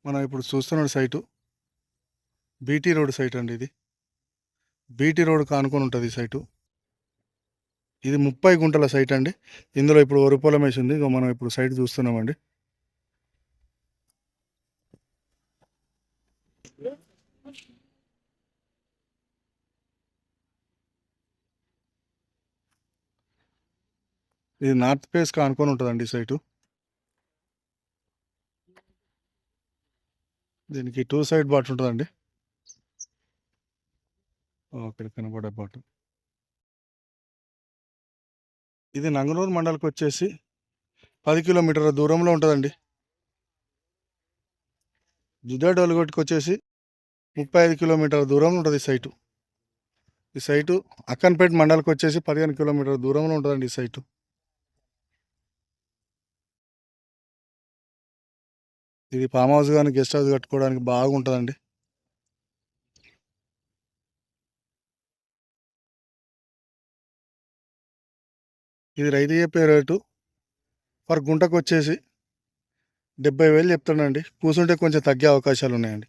మనం ఇప్పుడు చూస్తున్న సైటు బీటీ రోడ్ సైట్ అండి. ఇది బీటీ రోడ్ కానుకొని ఉంటుంది ఈ సైటు. ఇది 30 గుంటల సైట్ అండి. ఇందులో ఇప్పుడు వరి పొలం వేసింది. ఇక మనం ఇప్పుడు సైట్ చూస్తున్నామండి. ఇది నార్త్ ఫేస్ కానుకొని ఉంటుందండి ఈ సైటు. దీనికి 2 సైడ్ బాట్ ఉంటుందండి. ఇక్కడ కనబడే బాట్. ఇది నంగనూరు మండలికి వచ్చేసి 10 కిలోమీటర్ల దూరంలో ఉంటుందండి. జిడ్డాడోలుగొట్టుకు వచ్చేసి 35 కిలోమీటర్ల దూరంలో ఉంటుంది ఈ సైటు. ఈ సైటు అక్కన్పేట మండలికి వచ్చేసి 15 కిలోమీటర్ల దూరంలో ఉంటుందండి ఈ సైటు. ఇది ఫామ్ హౌస్ కానీ గెస్ట్ హౌస్ కట్టుకోవడానికి బాగుంటుందండి. ఇది రైతు చెప్పే రేటు పర్ గుంటకు వచ్చేసి 70,000 చెప్తాడండి. కూర్చుంటే కొంచెం తగ్గే అవకాశాలు ఉన్నాయండి.